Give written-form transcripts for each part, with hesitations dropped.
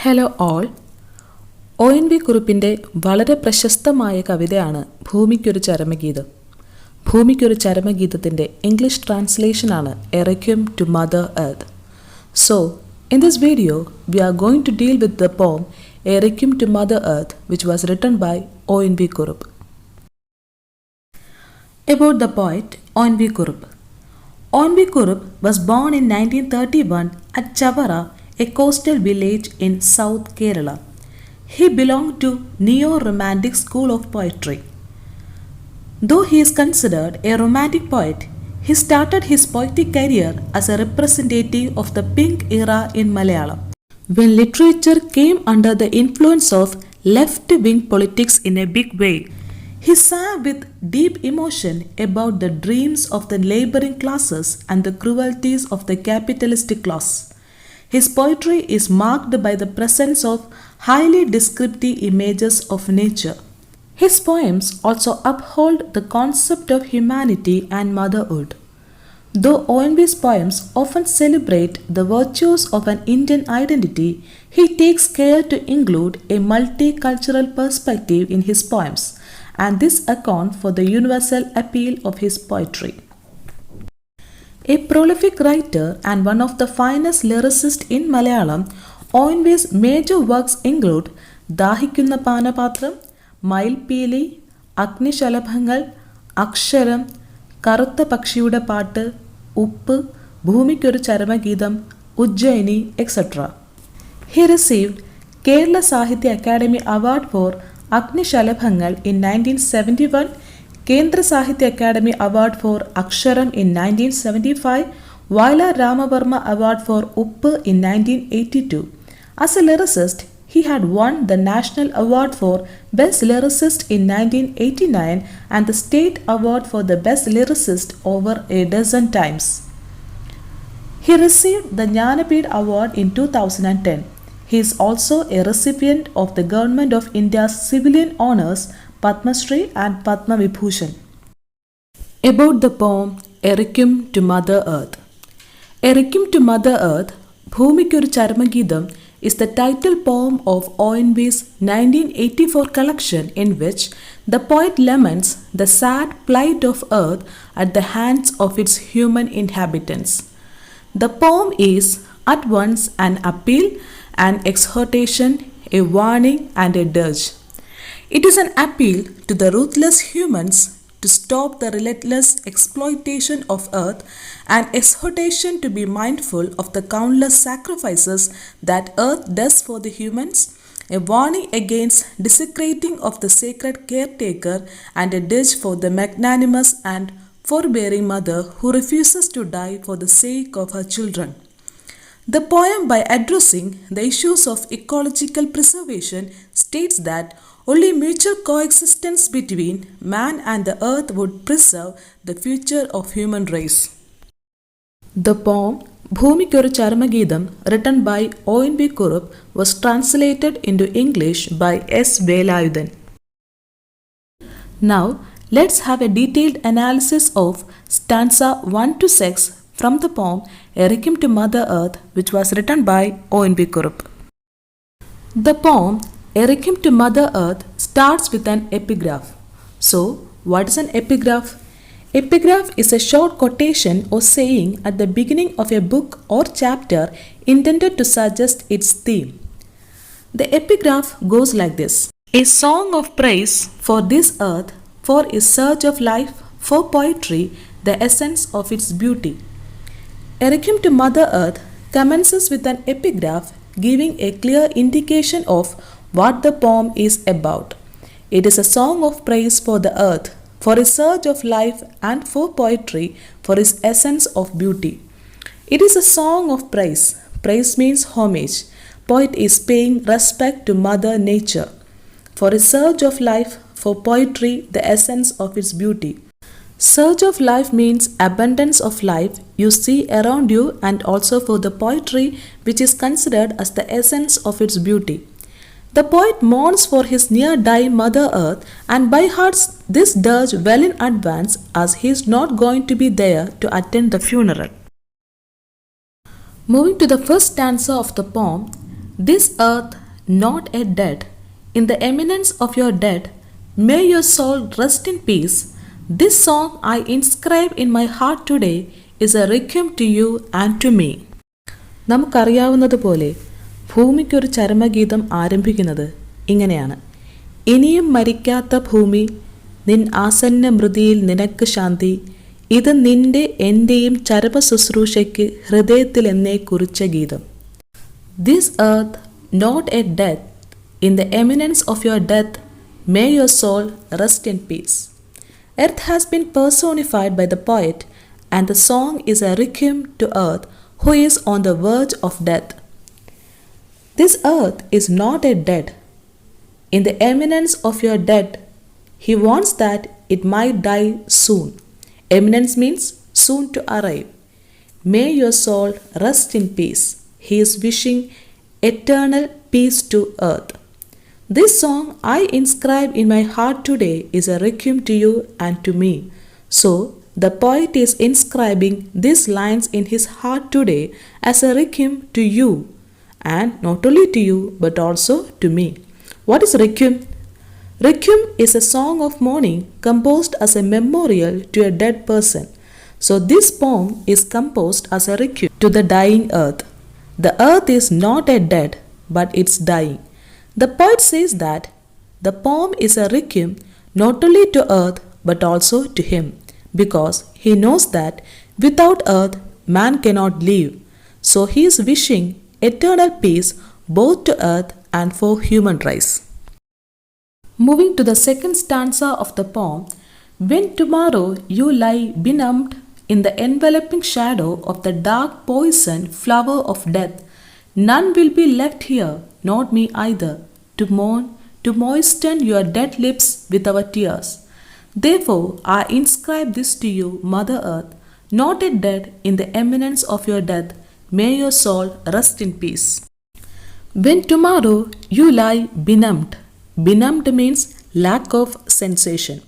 Hello all. O.N.V.Kurupന്റെ വളരെ പ്രശസ്തമായ കവിതയാണ് ഭൂമിക്കൊരു ചരമഗീതം. ഭൂമിക്കൊരു ചരമഗീതത്തിൻ്റെ ഇംഗ്ലീഷ് ട്രാൻസ്ലേഷനാണ് a Requiem to Mother Earth. So, in this video, we are going to deal with the poem A Requiem to Mother Earth, which was written by O.N.V.Kurup. About the poet O.N.V.Kurup. O.N.V.Kurup was born in 1931 at Chavara, a coastal village in South Kerala. He belonged to neo-romantic school of poetry. Though he is considered a romantic poet, he started his poetic career as a representative of the pink era in Malaylam, when literature came under the influence of left-wing politics in a big way. He sang with deep emotion about the dreams of the laboring classes and the cruelties of the capitalistic class. His poetry is marked by the presence of highly descriptive images of nature. His poems also uphold the concept of humanity and motherhood. Though O.N.V's poems often celebrate the virtues of an Indian identity, he takes care to include a multicultural perspective in his poems, and this accounts for the universal appeal of his poetry. A prolific writer and one of the finest lyricists in Malayalam, O.N.V's major works include ദാഹിക്കുന്ന പാനപാത്രം, മയിൽപീലി, അഗ്നിശലഭങ്ങൾ, അക്ഷരം, കറുത്ത പക്ഷിയുടെ പാട്ട്, ഉപ്പ്, ഭൂമിക്കൊരു ചരമഗീതം, Ujjaini, etc. He received Kerala Sahitya Academy Award for അഗ്നിശലഭങ്ങൾ in 1971, Kendra Sahitya Academy Award for Aksharam in 1975, Vaila Ramavarma Award for Uppu in 1982. As a lyricist, he had won the National Award for Best Lyricist in 1989 and the State Award for the Best Lyricist over a dozen times. He received the Jnanapith Award in 2010. He is also a recipient of the Government of India's civilian honours Padma Shri and Padma Vibhushan. About the poem A Requiem to Mother Earth. A Requiem to Mother Earth, ഭൂമിക്കൊരു ചരമഗീതം, is the title poem of O.N.V's 1984 collection in which the poet laments the sad plight of Earth at the hands of its human inhabitants. The poem is at once an appeal, an exhortation, a warning, and a dirge. It is an appeal to the ruthless humans to stop the relentless exploitation of Earth, an exhortation to be mindful of the countless sacrifices that Earth does for the humans, a warning against desecrating of the sacred caretaker, and a dirge for the magnanimous and forbearing mother who refuses to die for the sake of her children. The poem, by addressing the issues of ecological preservation, states that only mutual coexistence between man and the earth would preserve the future of human race. The poem ഭൂമിക്കൊരു ചരമഗീതം, written by O.N.V.Kurup, was translated into English by S. Velayudan. Now, let's have a detailed analysis of stanza 1 to 6 from the poem A Requiem to Mother Earth, which was written by O.N.V.Kurup. The poem A Requiem to Mother Earth starts with an epigraph. So, what is an epigraph? Epigraph is a short quotation or saying at the beginning of a book or chapter intended to suggest its theme. The epigraph goes like this: A song of praise for this earth, for its surge of life, for poetry, the essence of its beauty. A Requiem to Mother Earth commences with an epigraph giving a clear indication of what the poem is about. It is a song of praise for the earth, for its surge of life, and for poetry, for its essence of beauty. It is a song of praise. Praise means homage. Poet is paying respect to Mother Nature. For its surge of life, for poetry, the essence of its beauty. Surge of life means abundance of life you see around you, and also for the poetry, which is considered as the essence of its beauty. The poet mourns for his near-dying Mother Earth and by hearts this dirge well in advance, as he is not going to be there to attend the funeral. Moving to the first stanza of the poem, This earth not yet dead, in the eminence of your death, may your soul rest in peace. This song I inscribe in my heart today is a requiem to you and to me. നമുക്കറിയാവുന്നതുപോലെ ഭൂമിക്കൊരു ചരമഗീതം ആരംഭിക്കുന്നത് ഇങ്ങനെയാണ്. ഇനിയും മരിക്കാത്ത ഭൂമി, നിൻ ആസന്ന മൃതിയിൽ നിനക്ക് ശാന്തി, ഇത് നിന്റെ എൻ്റെയും ചരമ ശുശ്രൂഷയ്ക്ക് ഹൃദയത്തിൽ എന്നേ കുറിച്ച ഗീതം. This earth not yet dead, in the eminence of your death, may your soul rest in peace. Earth has been personified by the poet, and the song is a requiem to earth who is on the verge of death. This earth is not yet dead. In the eminence of your death, he wants that it might die soon. Eminence means soon to arrive. May your soul rest in peace. He is wishing eternal peace to earth. This song I inscribe in my heart today is a requiem to you and to me. So, the poet is inscribing these lines in his heart today as a requiem to you, and not only to you but also to me. What is requiem? Requiem is a song of mourning composed as a memorial to a dead person. So, this poem is composed as a requiem to the dying earth. The earth is not yet dead, but it's dying. The poet says that the poem is a requiem not only to earth but also to him, because he knows that without earth man cannot live. So he is wishing eternal peace both to earth and for human race. Moving to the second stanza of the poem, when tomorrow you lie benumbed in the enveloping shadow of the dark poison flower of death, none will be left here, not me either, to mourn, to moisten your dead lips with our tears. Therefore, I inscribe this to you, Mother Earth, not yet dead, in the eminence of your death, may your soul rest in peace. When tomorrow you lie benumbed, benumbed means lack of sensation.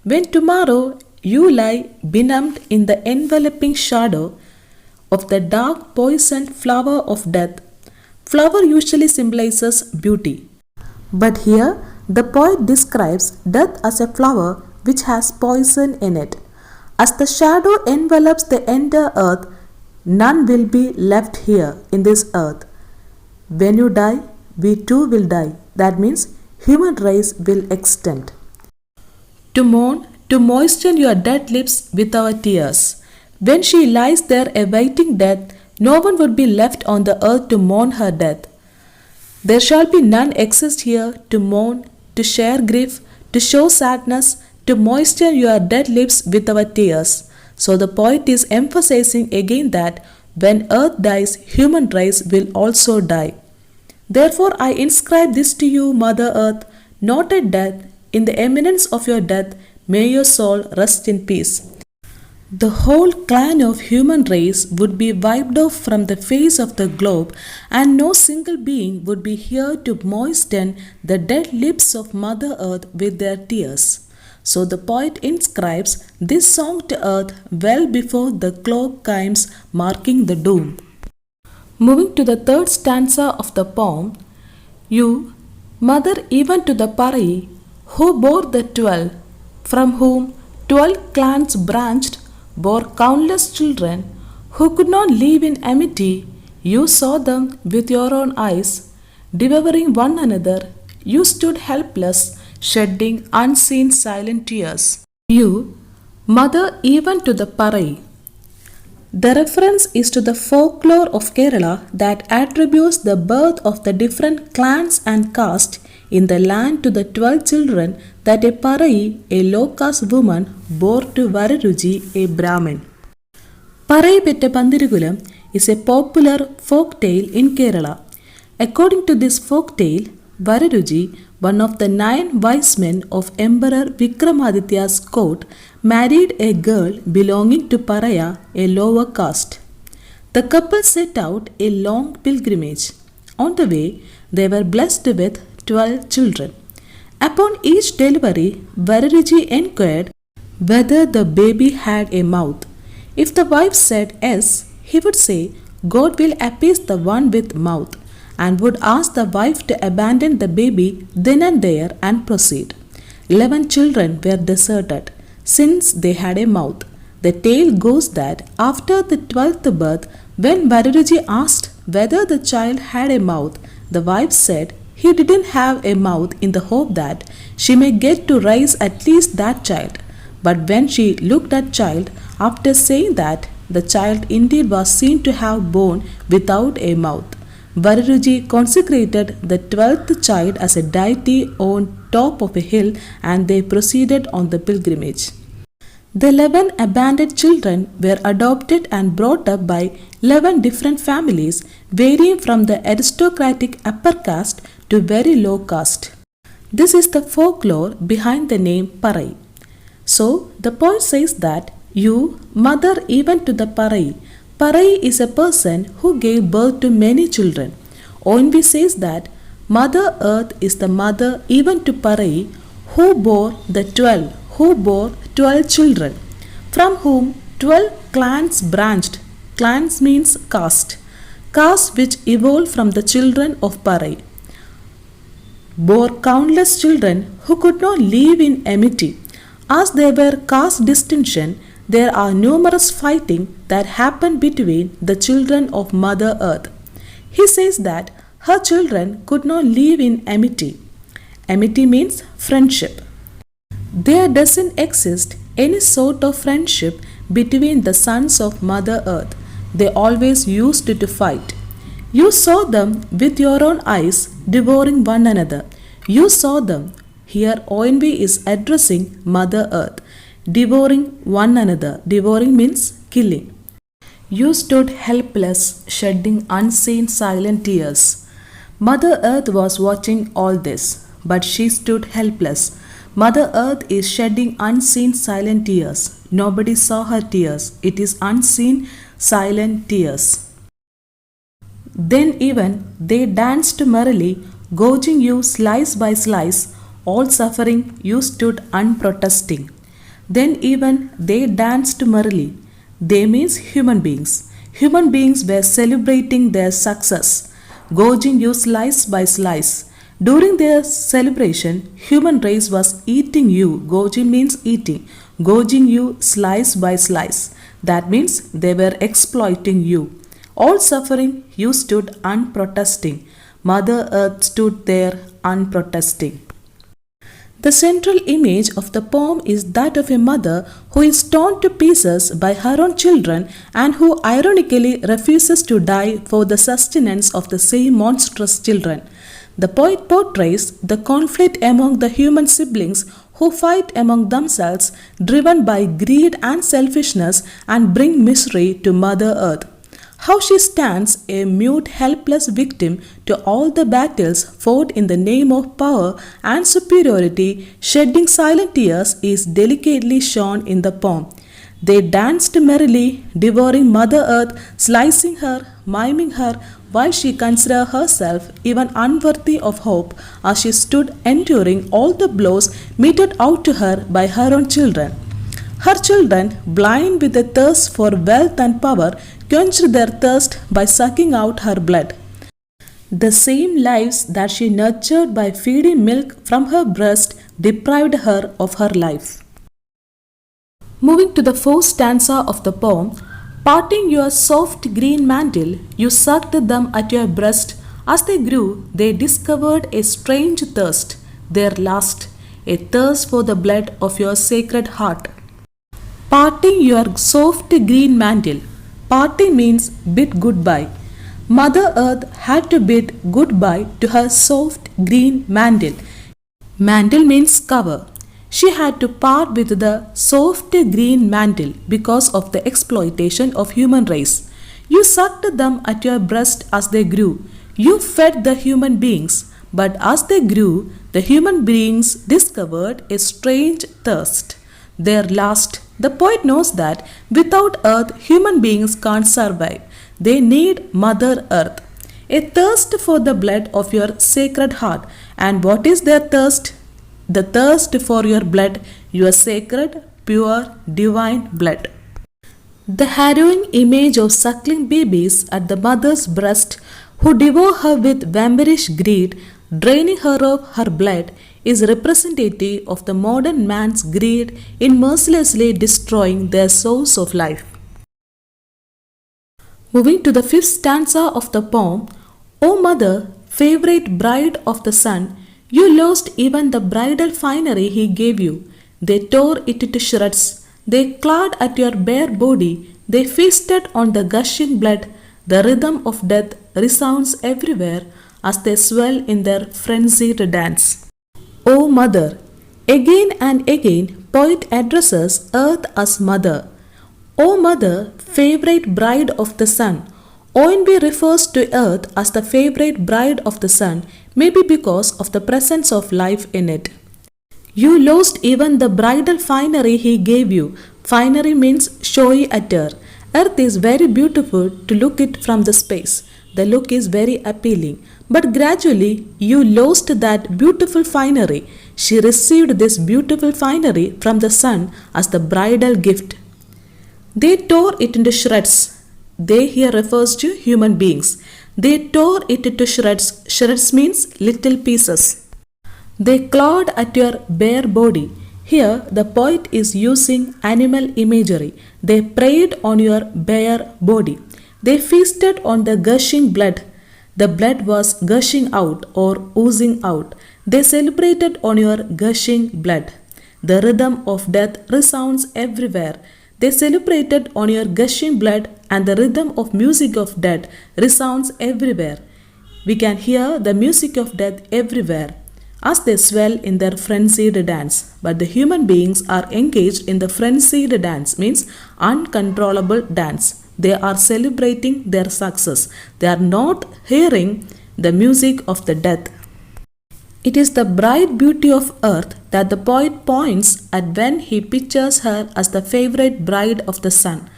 When tomorrow you lie benumbed in the enveloping shadow of the dark poisoned flower of death. Flower usually symbolizes beauty. But here the poet describes death as a flower which has poison in it. As the shadow envelops the entire earth, none will be left here in this earth. When you die, we too will die. That means human race will extend. To mourn, to moisten your dead lips with our tears. When she lies there awaiting death, no one would be left on the earth to mourn her death. There shall be none exist here to mourn, to share grief, to show sadness, to moisten your dead lips with our tears. So the poet is emphasizing again that when earth dies, human race will also die. Therefore I inscribe this to you, Mother Earth, not at death, in the eminence of your death, may your soul rest in peace. The whole clan of human race would be wiped off from the face of the globe, and no single being would be here to moisten the dead lips of Mother Earth with their tears. So the poet inscribes this song to earth well before the clock chimes marking the doom. Moving to the third stanza of the poem, you, mother even to the Parai, who bore the 12, from whom 12 clans branched, bore countless children, who could not live in amity, you saw them with your own eyes, devouring one another, you stood helpless, shedding unseen silent tears. You, mother even to the Parai. The reference is to the folklore of Kerala that attributes the birth of the different clans and castes in the land to the 12 children that a Parai, a low-caste woman, bore to Vararuji, a Brahmin. Parai Petta Pandirukulam is a popular folk tale in Kerala. According to this folk tale, Vararuji, one of the 9 wise men of Emperor Vikramaditya's court, married a girl belonging to Paraya, a lower caste. The couple set out a long pilgrimage. On the way, they were blessed with 12 children. Upon each delivery, Vararuji inquired whether the baby had a mouth. If the wife said yes, he would say, God will appease the one with mouth. and would ask the wife to abandon the baby then and there and proceed. 11 children were deserted since they had a mouth. The tale goes that after the 12th birth, when Varuji asked whether the child had a mouth, the wife said he didn't have a mouth in the hope that she may get to raise at least that child. But when she looked at child, after saying that, the child indeed was seen to have born without a mouth. Varuji consecrated the 12th child as a deity on top of a hill and they proceeded on the pilgrimage. The 11 abandoned children were adopted and brought up by 11 different families varying from the aristocratic upper caste to very low caste. This is the folklore behind the name Parai. So, the poet says that you, mother even to the Parai. Parai is a person who gave birth to many children. O.N.V. says that Mother Earth is the mother even to Parai who bore 12 children, from whom 12 clans branched. Clans means caste. Caste which evolved from the children of Parai. Bore countless children who could not live in amity. As there were caste distinction, there are numerous fighting that happened between the children of Mother Earth. He says that her children could not live in amity. Amity means friendship. There doesn't exist any sort of friendship between the sons of Mother Earth. They always used to fight. You saw them with your own eyes devouring one another. You saw them. Here O.N.V. is addressing Mother Earth. Devouring one another. Devouring means killing. You stood helpless, shedding unseen silent tears. Mother Earth was watching all this, but she stood helpless. Mother Earth is shedding unseen silent tears. Nobody saw her tears. It is unseen silent tears. Then even they danced merrily, gorging you slice by slice, all suffering you stood unprotesting. Then even they danced merrily. They means human beings. Human beings were celebrating their success, gorging you slice by slice. During their celebration, human race was eating you. Gorging means eating. Gorging you slice by slice. That means they were exploiting you. All suffering, you stood unprotesting. Mother Earth stood there unprotesting. The central image of the poem is that of a mother who is torn to pieces by her own children and who ironically refuses to die for the sustenance of the same monstrous children. The poet portrays the conflict among the human siblings who fight among themselves, driven by greed and selfishness, and bring misery to Mother Earth. How she stands a mute, helpless victim to all the battles fought in the name of power and superiority, shedding silent tears, is delicately shown in the poem. They danced merrily, devouring Mother Earth, slicing her, miming her, while she considered herself even unworthy of hope as she stood enduring all the blows meted out to her by her own children. Her children, blind with a thirst for wealth and power, quenched their thirst by sucking out her blood. The same lives that she nurtured by feeding milk from her breast deprived her of her life. Moving to the fourth stanza of the poem, parting your soft green mantle, you sucked them at your breast. As they grew, they discovered a strange thirst, their last, a thirst for the blood of your sacred heart. Parting your soft green mantle. Parting means bid goodbye. Mother Earth had to bid goodbye to her soft green mantle. Mantle means cover. She had to part with the soft green mantle because of the exploitation of human race. You sucked them at your breast as they grew. You fed the human beings, but as they grew, the human beings discovered a strange thirst. Their last. The poet knows that without earth, human beings can't survive. They need Mother Earth. A thirst for the blood of your sacred heart. And what is their thirst? The thirst for your blood, your sacred, pure, divine blood. The harrowing image of suckling babies at the mother's breast who devour her with vampirish greed, draining her of her blood, is representative of the modern man's greed in mercilessly destroying their source of life. Moving to the fifth stanza of the poem, O mother, favorite bride of the sun, you lost even the bridal finery he gave you. They tore it to shreds. They clawed at your bare body. They feasted on the gushing blood. The rhythm of death resounds everywhere as they swell in their frenzied dance. O mother, again and again, poet addresses earth as mother. O mother, favorite bride of the sun. O.N.V. refers to earth as the favorite bride of the sun, maybe because of the presence of life in it. You lost even the bridal finery he gave you. Finery means showy attire. Earth is very beautiful to look it from the space. The look is very appealing. But gradually you lost that beautiful finery. She received this beautiful finery from the sun as the bridal gift. They tore it into shreds. They here refers to human beings. They tore it into shreds. Shreds means little pieces. They clawed at your bare body. Here the poet is using animal imagery. They preyed on your bare body. They feasted on the gushing blood. The blood was gushing out or oozing out. They celebrated on your gushing blood. The rhythm of death resounds everywhere. They celebrated on your gushing blood, and the rhythm of music of death resounds everywhere. We can hear the music of death everywhere as they swell in their frenzied dance. But the human beings are engaged in the frenzied dance, means uncontrollable dance. They are celebrating their success. They are not hearing the music of the death. It is the bright beauty of earth that the poet points at when he pictures her as the favorite bride of the sun.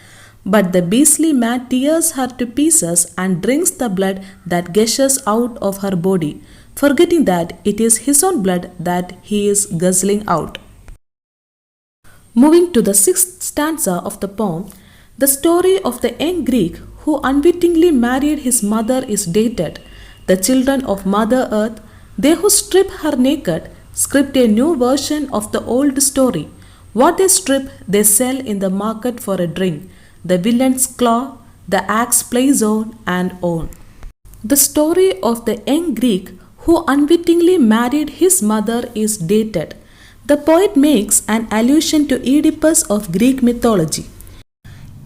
But the beastly man tears her to pieces and drinks the blood that gushes out of her body, forgetting that it is his own blood that he is guzzling out. Moving to the sixth stanza of the poem, the story of the young Greek who unwittingly married his mother is dated. The children of Mother Earth, they who strip her naked, script a new version of the old story. What they strip, they sell in the market for a drink. The villain's claw, the axe plays on and on. The story of the young Greek who unwittingly married his mother is dated. The poet makes an allusion to Oedipus of Greek mythology.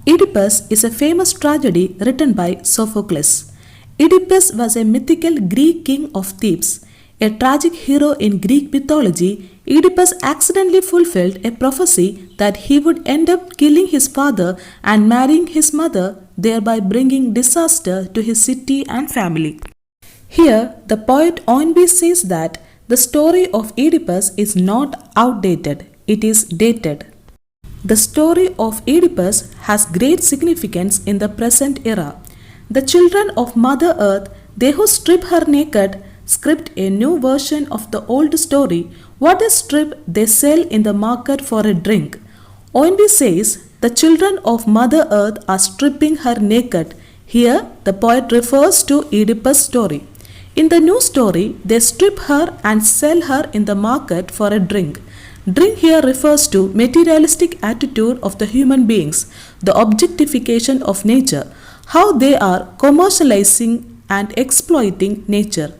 Oedipus is a famous tragedy written by Sophocles. Oedipus was a mythical Greek king of Thebes. A tragic hero in Greek mythology, Oedipus accidentally fulfilled a prophecy that he would end up killing his father and marrying his mother, thereby bringing disaster to his city and family. Here, the poet O.N.V. says that the story of Oedipus is not outdated, it is dated. The story of Oedipus has great significance in the present era. The children of Mother Earth, they who strip her naked, script a new version of the old story. What they strip, they sell in the market for a drink. O.N.V. says, the children of Mother Earth are stripping her naked. Here, the poet refers to Oedipus' story. In the new story, they strip her and sell her in the market for a drink. Drink here refers to materialistic attitude of the human beings, the objectification of nature, how they are commercializing and exploiting nature.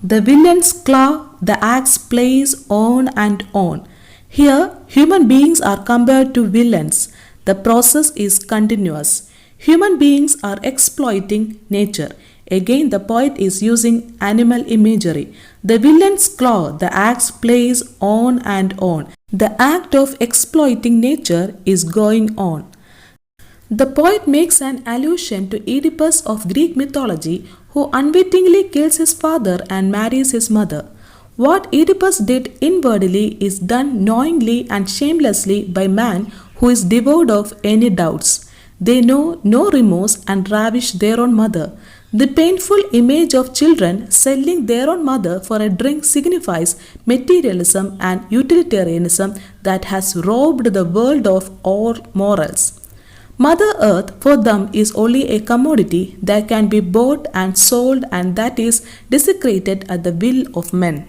The villain's claw, the axe plays on and on. Here, human beings are compared to villains. The process is continuous. Human beings are exploiting nature. Again, the poet is using animal imagery. The villain's claw, the axe plays on and on. The act of exploiting nature is going on. The poet makes an allusion to Oedipus of Greek mythology who unwittingly kills his father and marries his mother. What Oedipus did inwardly is done knowingly and shamelessly by man who is devoid of any doubts. They know no remorse and ravish their own mother. The painful image of children selling their own mother for a drink signifies materialism and utilitarianism that has robbed the world of all morals. Mother Earth for them is only a commodity that can be bought and sold and that is desecrated at the will of men.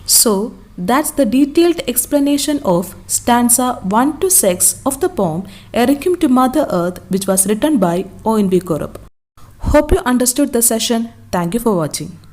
So, that's the detailed explanation of stanza 1 to 6 of the poem A Requiem to Mother Earth, which was written by O.N.V.Kurup. Hope you understood the session. Thank you for watching.